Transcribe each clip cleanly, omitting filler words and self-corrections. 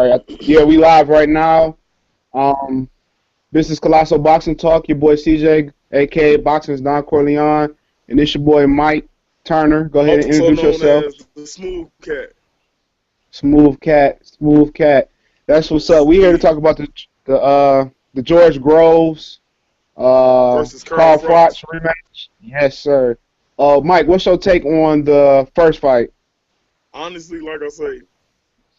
All right, yeah, we live right now. Um, this is Colossal Boxing Talk. Your boy CJ, aka Boxing's Don Corleone, and this your boy Mike Turner. Go ahead and Also introduce known yourself. as the Smooth Cat. Smooth cat, smooth cat. That's what's up. We here to Yeah. talk about the George Groves Versus Carl Carl Froch. Froch rematch. Yes, sir. Mike, what's your take on the first fight? Honestly, like I say,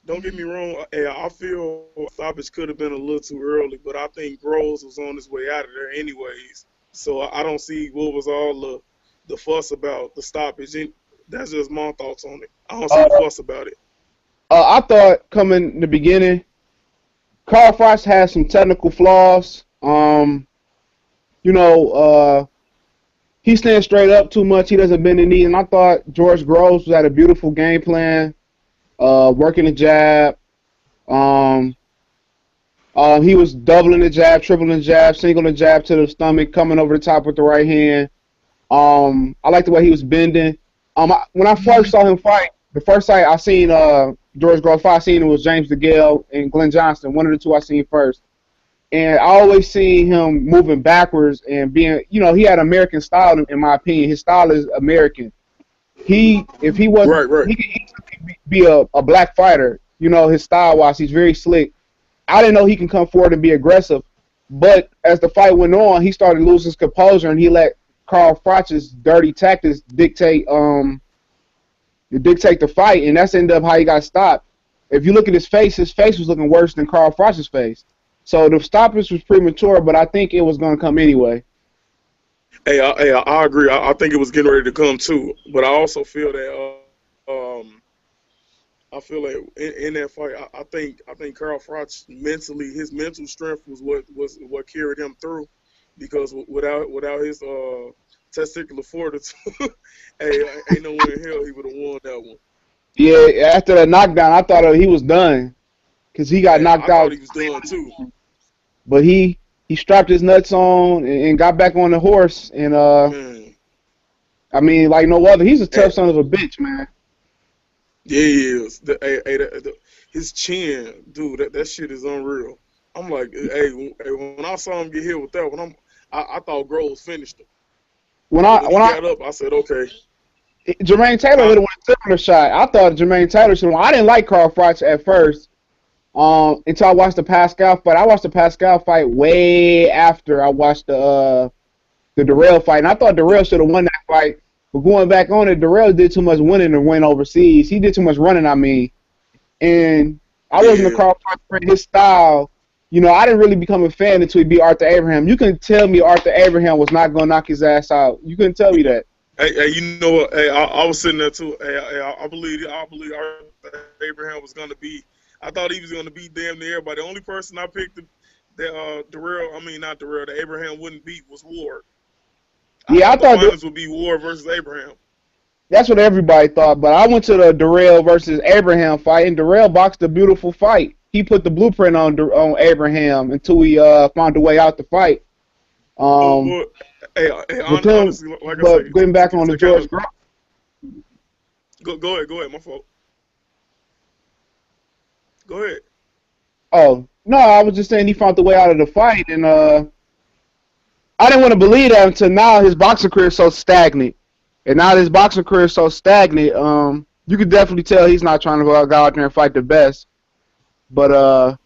don't get me wrong. I feel stoppage could have been a little too early, but I think Groves was on his way out of there anyways. So I don't see what was all the fuss about the stoppage. And that's just my thoughts on it. I don't see Uh, the fuss about it. I thought coming in the beginning, Carl Froch has some technical flaws. You know, he stands straight up too much. He doesn't bend the knee. And I thought George Groves had a beautiful game plan, working the jab. Um, he was doubling the jab, tripling the jab, singling the jab to the stomach, coming over the top with the right hand. I like the way he was bending. When I first saw him fight, the first fight I seen George Groves fight, I seen it was James DeGale and Glenn Johnston. One of the two I seen first. And I always seen him moving backwards and being, he had American style in my opinion. His style is American. If he wasn't, Right. he could easily be a black fighter. His style wise, he's very slick. I didn't know he can come forward and be aggressive, but as the fight went on, he started losing his composure and he let Carl Froch's dirty tactics dictate the fight, and that's ended up how he got stopped. If you look at his face was looking worse than Carl Froch's face. So the stoppage was premature, but I think it was going to come anyway. I agree. I think it was getting ready to come too, but I also feel that I feel like in that fight, I think Carl Froch mentally, his mental strength was what carried him through, because without his testicular fortitude, ain't no one in hell he would have won that one. Yeah, after that knockdown, I thought he was done because he got knocked I thought out. he was done too. But he strapped his nuts on and got back on the horse, and Man, I mean, like no other. He's a tough son of a bitch, man. yeah, he is. His chin, dude, that shit is unreal. I'm like, when I saw him get hit with that one, I thought Groves finished him. When But I when he when I got up, I said, okay. Jermaine Taylor hit him with a similar shot. I thought Jermaine Taylor should have won. I didn't like Carl Froch at first until I watched the Pascal fight. I watched the Pascal fight way after I watched the Darrell fight, and I thought Darrell should have won that fight. But going back on it, Darrell did too much winning to win overseas. He did too much running, I mean. And I wasn't a Carl Froch fan. His style, I didn't really become a fan until he beat Arthur Abraham. You couldn't tell me Arthur Abraham was not going to knock his ass out. You couldn't tell me that. Hey, you know what? Hey, I was sitting there too. I believe Arthur Abraham was going to be. I thought he was going to be damn near everybody. The only person I picked that not Darrell, that Abraham wouldn't beat was Ward. Yeah, I thought the finals would be Ward versus Abraham. That's what everybody thought, but I went to the Darrell versus Abraham fight, and Darrell boxed a beautiful fight. He put the blueprint on Abraham until he found a way out the fight. Honestly, like I said, going back on the George Groves. Go ahead, my fault. Go ahead. Oh, no, I was just saying he found the way out of the fight, and I didn't want to believe that until now. His boxing career is so stagnant. And now his boxing career is so stagnant, you could definitely tell he's not trying to go out there and fight the best. But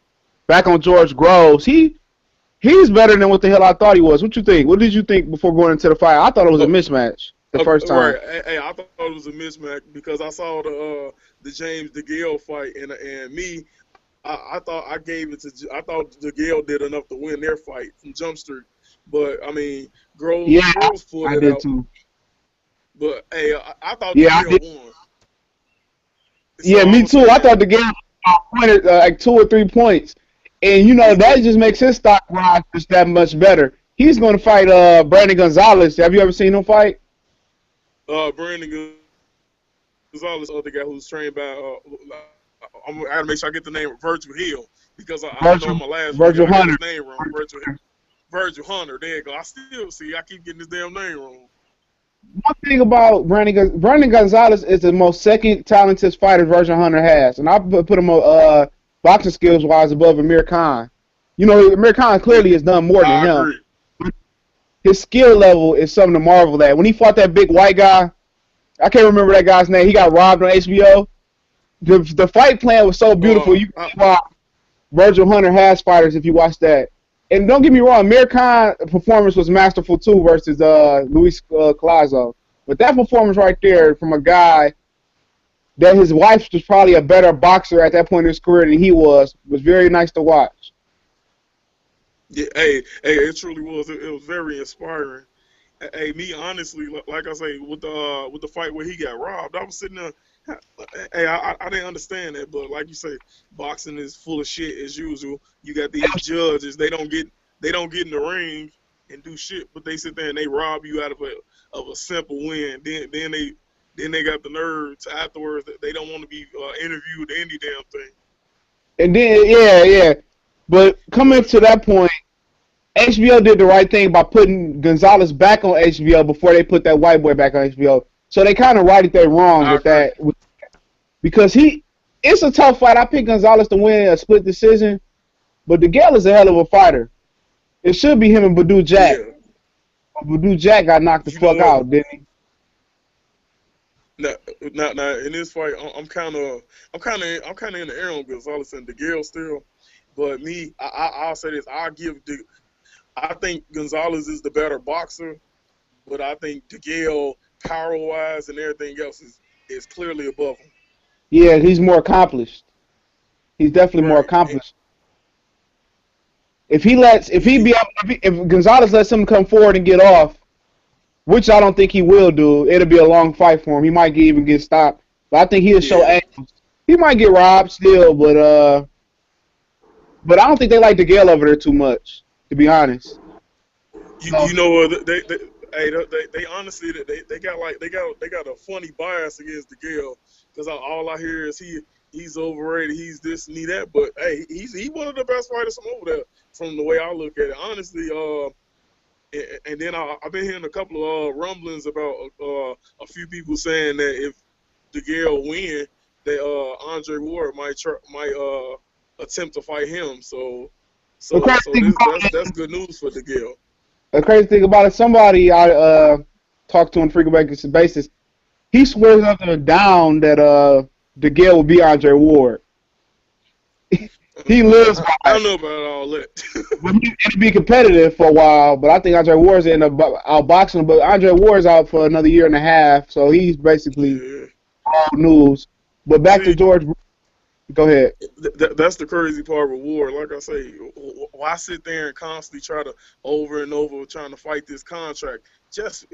back on George Groves, he's better than what the hell I thought he was. What you think? What did you think before going into the fight? I thought it was a mismatch the first time. Right. Hey, I thought it was a mismatch because I saw the James DeGale fight, and me, I thought thought DeGale did enough to win their fight from Jump Street. But I mean, Groves pulled it out. Too. But hey, I thought DeGale won. So me too. I thought DeGale pointed like 2 or 3 points, and that just makes his stock rise just that much better. He's going to fight Brandon Gonzalez. Have you ever seen him fight? Brandon Gonzalez, the guy who's trained by. I gotta make sure I get the name Virgil Hill because I know my last Virgil Hunter. His name wrong. Virgil Hunter. There you go. I keep getting his damn name wrong. One thing about Brandon Gonzalez is the most second talented fighter Virgil Hunter has, and I put him boxing skills wise above Amir Khan. You know, Amir Khan clearly has done more than I him. agree. His skill level is something to marvel at. When he fought that big white guy, I can't remember that guy's name. He got robbed on HBO. The fight plan was so beautiful. You can see why Virgil Hunter has fighters if you watch that. And don't get me wrong, Amir Khan's performance was masterful too versus Luis Collazo. But that performance right there from a guy that his wife was probably a better boxer at that point in his career than he was very nice to watch. Yeah, hey, it truly was. It was very inspiring. Hey, me honestly, like I say, with the fight where he got robbed, I was sitting there. Hey, I didn't understand that, but like you say, boxing is full of shit as usual. You got these judges; they don't get in the ring and do shit, but they sit there and they rob you out of a simple win. Then they got the nerve to afterwards that they don't want to be interviewed any damn thing. And then yeah. But coming to that point, HBO did the right thing by putting Gonzalez back on HBO before they put that white boy back on HBO. So they kind of righted their wrong with that. Because it's a tough fight. I picked Gonzalez to win a split decision, but DeGale is a hell of a fighter. It should be him and Badou Jack. Yeah. Badou Jack got knocked the fuck out, didn't he? Now, in this fight, I'm kind of in the air on Gonzalez and DeGale still. But me, I'll say this: I think Gonzalez is the better boxer, but I think DeGale, power-wise and everything else, is clearly above him. Yeah, he's more accomplished. He's definitely more accomplished. If Gonzalez lets him come forward and get off, which I don't think he will do, it'll be a long fight for him. He might even get stopped, but I think he'll show angles. He might get robbed still, but I don't think they like DeGale over there too much, to be honest. You know, they honestly they got a funny bias against DeGale because all I hear is he's overrated, he's this and he that, but hey, he's one of the best fighters from over there from the way I look at it. Honestly, and then I've been hearing a couple of rumblings about a few people saying that if DeGale win, that Andre Ward might attempt to fight him. So that's good news for DeGale. The crazy thing about it, somebody I talked to on a frequent basis, he swears up and down that DeGale will be Andre Ward. He lives by I don't know about all that. It'll be competitive for a while, but I think Andre Ward's end up outboxing him. But Andre Ward's out for another year and a half, so he's basically all news. But back to George. Go ahead. That's the crazy part with Ward. Like I say, why sit there and constantly try to over and over trying to fight this contract? Just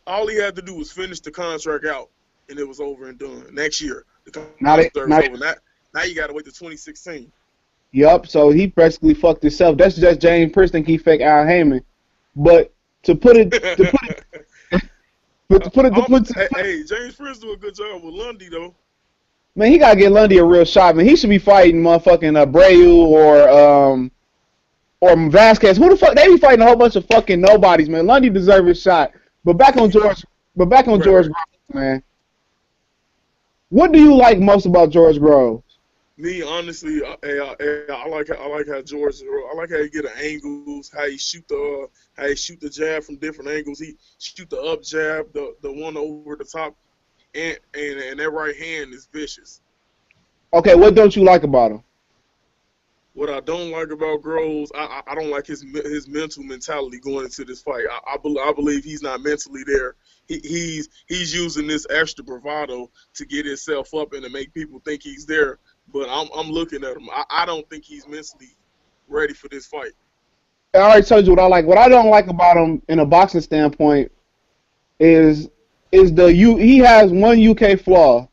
all he had to do was finish the contract out, and it was over and done. Next year, the contract was over. Now you got to wait to 2016. Yup. So he basically fucked himself. That's just James Prince think he fake Al Heyman. But to put it, hey, James Prince do a good job with Lundy though. Man, he gotta get Lundy a real shot, man. He should be fighting motherfucking Abreu or Vasquez. Who the fuck? They be fighting a whole bunch of fucking nobodies, man. Lundy deserves his shot. But back on George Groves, man. What do you like most about George Groves? Me, honestly, I like how George. I like how he get the angles, how he shoot the jab from different angles. He shoot the up jab, the one over the top. And that right hand is vicious. Okay, what don't you like about him? What I don't like about Groves, I don't like his mental mentality going into this fight. I believe he's not mentally there. He's using this extra bravado to get himself up and to make people think he's there. But I'm looking at him. I don't think he's mentally ready for this fight. I already told you what I like. What I don't like about him in a boxing standpoint is he has one UK flaw.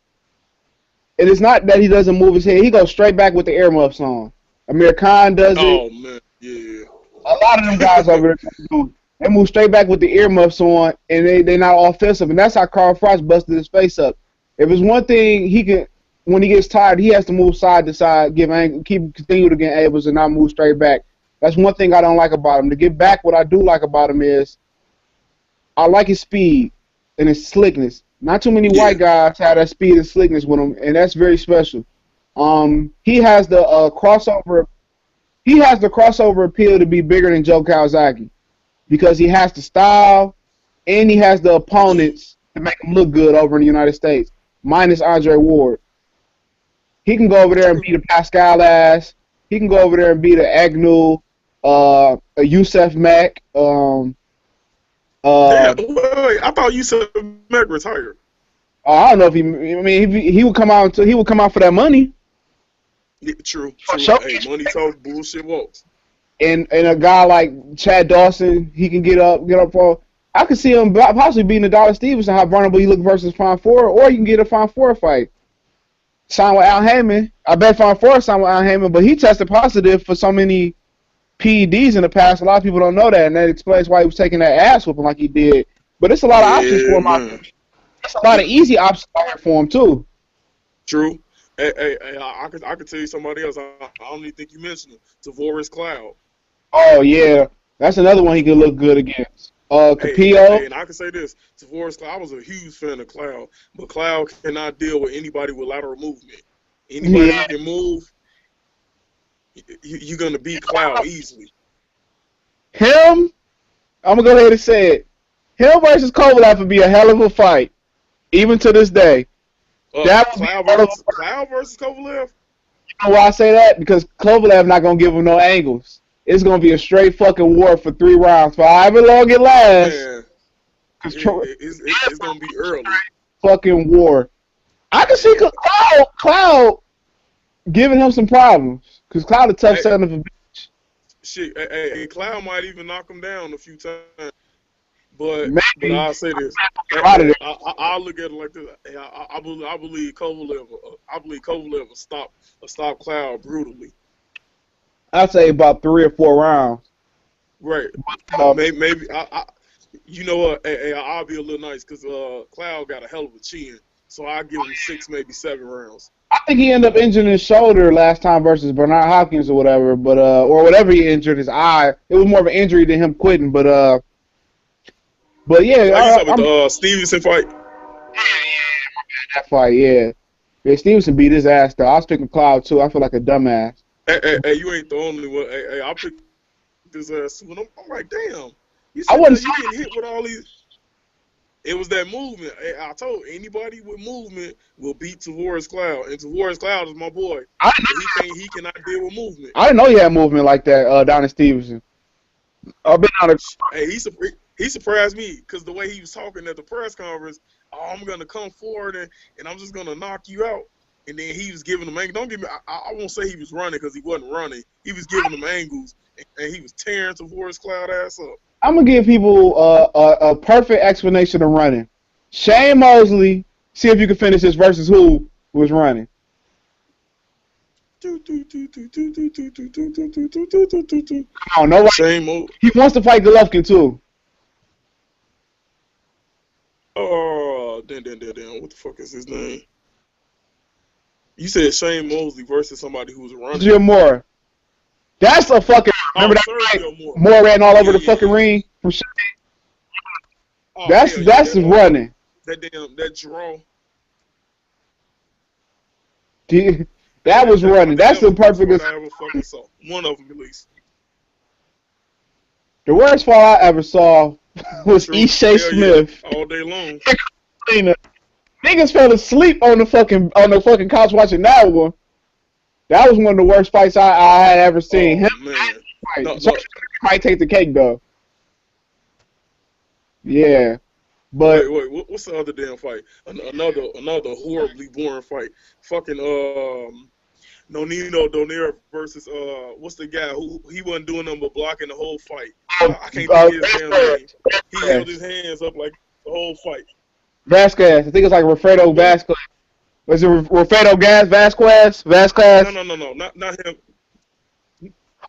And it's not that he doesn't move his head. He goes straight back with the earmuffs on. Amir Khan does it. Oh, man, yeah. A lot of them guys over there do. They move straight back with the earmuffs on, and they're not offensive. And that's how Carl Froch busted his face up. If it's one thing he can, when he gets tired, he has to move side to side, continue to get angles and not move straight back. That's one thing I don't like about him. To get back, what I do like about him is I like his speed and his slickness. Not too many white guys have that speed and slickness with him, and that's very special. He has the crossover. He has the crossover appeal to be bigger than Joe Calzaghe because he has the style and he has the opponents to make him look good over in the United States. Minus Andre Ward, he can go over there and beat a Pascal ass. He can go over there and beat a Agnew, a Youssef Mack. Damn, wait, I thought you said Mac retired. I don't know if he. I mean, he would come out. He would come out for that money. Yeah, true. Sure. Hey, money talks, bullshit walks. And a guy like Chad Dawson, he can get up for. I could see him possibly beating Adonis Stevenson. How vulnerable he look versus Fine Four, or you can get a Fine Four fight. Signed with Al Heyman. I bet Fine Four signed with Al Heyman, but he tested positive for so many PEDs in the past. A lot of people don't know that, and that explains why he was taking that ass whooping like he did. But it's a lot of options for him. It's a lot of easy options for him too. True. Hey, I could tell you somebody else. I don't even think you mentioned him. Tavoris Cloud. Oh yeah, that's another one he could look good against. Capillo. Hey, and I can say this: Tavoris Cloud. I was a huge fan of Cloud, but Cloud cannot deal with anybody with lateral movement. Anybody who can move, you're gonna beat Cloud easily. Him, I'm gonna go ahead and say it. Him versus Kovalev would be a hell of a fight, even to this day. Cloud versus Kovalev. You know why I say that? Because Kovalev not gonna give him no angles. It's gonna be a straight fucking war for 3 rounds, for however long it lasts. Man, it's gonna be early. Fucking war. I can see Cloud giving him some problems, because Cloud a tough son of a bitch. Shit, hey, Cloud might even knock him down a few times. But I'll say this: I'll look at it like this. I believe Kovalev. I believe Kovalev will stop Cloud brutally. I'd say about 3 or 4 rounds. Right. Maybe. You know what? Hey, I'll be a little nice because Cloud got a hell of a chin, so I'll give him 6, maybe 7 rounds. I think he ended up injuring his shoulder last time versus Bernard Hopkins or whatever, but or whatever he injured his eye. It was more of an injury than him quitting, but yeah. Like you talking about the Stevenson fight? Yeah, that fight, yeah. Yeah, Stevenson beat his ass though. I was picking Cloud too. I feel like a dumbass. Hey, you ain't the only one. Hey, I picked this ass too, and I'm like, damn. You I wasn't getting hit with all these. It was that movement. Hey, I told anybody with movement will beat Tavoris Cloud, and Tavoris Cloud is my boy. He cannot deal with movement. I didn't know he had movement like that down in Stevenson. I've been out of. Hey, he surprised me because the way he was talking at the press conference, I'm gonna come forward and I'm just gonna knock you out. And then he was giving them angles. Don't get me. I won't say he was running because he wasn't running. He was giving them angles, and he was tearing Tavoris Cloud ass up. I'm gonna give people a perfect explanation of running. Shane Mosley, see if you can finish this versus who was running. Come on, no way. He wants to fight Golovkin too. Oh, damn. What the fuck is his name? You said Shane Mosley versus somebody who was running. Jim Moore. That's a fucking. Remember that fight? Moore ran all over the fucking ring from Shane. Oh, that's running. That draw. That was running. That's the perfect. I ever fucking saw. One of them at least. The worst fall I ever saw was Ishay Smith. Yeah. All day long. Niggas fell asleep on the fucking couch watching that one. That was one of the worst fights I had ever seen. Might take the cake though. Yeah, but wait, what's the other damn fight? Another horribly boring fight. Fucking Nonino Donaire versus what's the guy who he wasn't doing nothing but blocking the whole fight. I can't think of his damn name. He held his hands up like the whole fight. Vasquez, I think it's like Rafredo Vasquez. Was it Rafredo Vasquez? Vasquez? No, not him.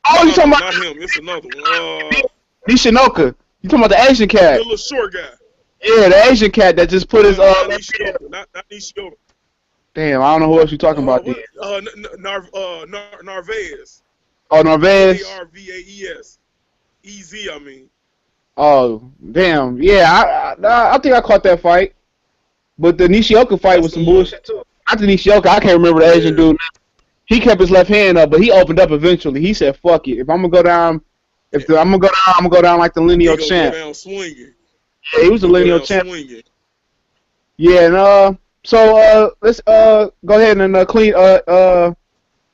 Oh, you talking about? Not him. It's another one. Nishinoka. You talking about the Asian cat? The little short guy. Yeah, the Asian cat that just put his not Nishioka. Damn, I don't know who else you talking about. Narvaez. Oh, Narvaez. Narvaez. EZ, I mean. Oh, damn. Yeah, I think I caught that fight. But the Nishioka fight was some bullshit too. After Nishioka, I can't remember the Asian dude. he kept his left hand up, but he opened up eventually. He said, "Fuck it. If I'm gonna go down, I'm gonna go down, I'm gonna go down like the He lineal gonna go champ." down swinging. Yeah, he was He the gonna go lineal down champ. swinging. Yeah, and so let's go ahead and clean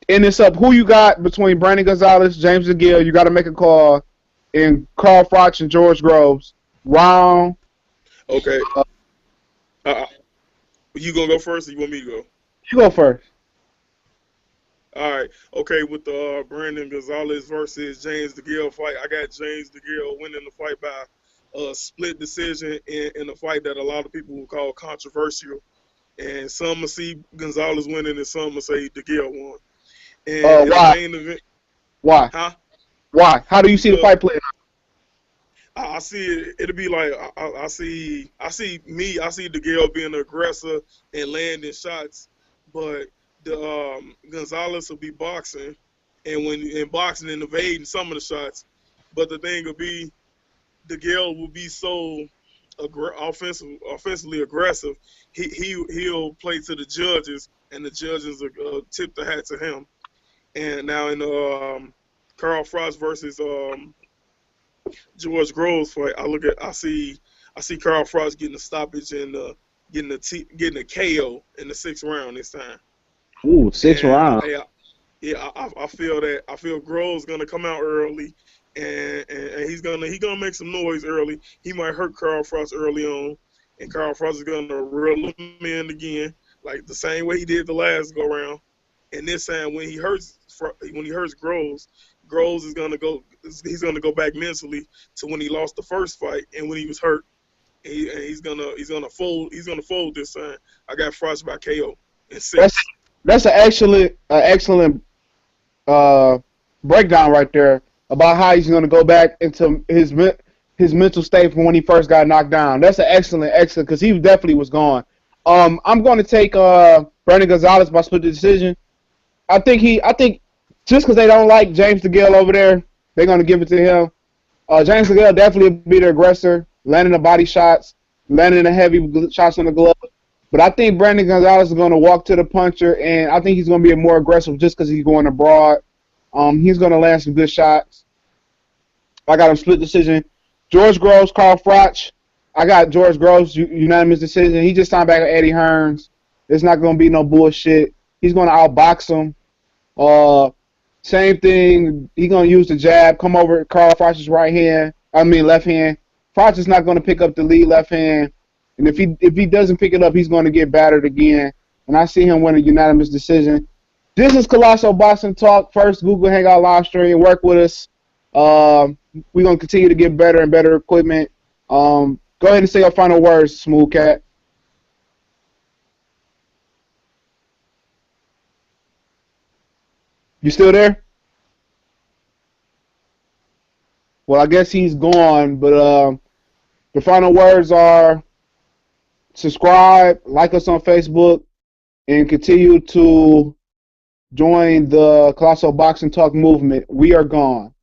end this up. Who you got between Brandon Gonzalez, James DeGill? You got to make a call. In Carl Froch and George Groves. Round. Okay. Uh, you gonna go first, or you want me to go? You go first. All right. Okay, with the Brandon Gonzalez versus James DeGill fight, I got James DeGill winning the fight by split decision in a fight that a lot of people will call controversial. And some will see Gonzalez winning, and some will say DeGill won. And in the Why? main event, Why? huh? Why? How do you see the Because fight playing out? I see it. It'll be like I see DeGale being aggressive and landing shots, but the Gonzalez will be boxing, and when in boxing and evading some of the shots. But the thing will be, DeGale will be so offensively aggressive. He'll play to the judges, and the judges will tip the hat to him. And now in Carl Frost versus George Groves fight, I see Carl Frost getting a stoppage and getting a KO in the 6th round this time. Ooh, 6 And rounds. I feel Groves gonna come out early, and he's gonna make some noise early. He might hurt Carl Frost early on, and Carl Frost is gonna reel him in again, like the same way he did the last go round. And this time when he hurts Groves, Groves is gonna go. He's gonna go back mentally to when he lost the first fight and when he was hurt. And he's gonna fold. He's gonna fold this time. I got Frost by KO in 6. That's an excellent breakdown right there about how he's going to go back into his mental state from when he first got knocked down. That's an excellent because he definitely was gone. I'm going to take Brandon Gonzalez by split decision. I think just because they don't like James DeGill over there, they're going to give it to him. James DeGill definitely be the aggressor, landing the body shots, landing the heavy shots on the glove. But I think Brandon Gonzalez is going to walk to the puncher, and I think he's going to be more aggressive just because he's going abroad. He's going to land some good shots. I got him split decision. George Groves, Carl Froch. I got George Groves, unanimous decision. He just signed back with Eddie Hearns. It's not going to be no bullshit. He's going to outbox him. Same thing. He's going to use the jab, come over Carl Froch's left hand. Froch is not going to pick up the lead left hand. And if he doesn't pick it up, he's going to get battered again. And I see him win a unanimous decision. This is Colossal Boxing Talk. First, Google Hangout live stream. Work with us. We're going to continue to get better and better equipment. Go ahead and say your final words, Smooth Cat. You still there? Well, I guess he's gone. But the final words are: subscribe, like us on Facebook, and continue to join the Colossal Boxing Talk movement. We are gone.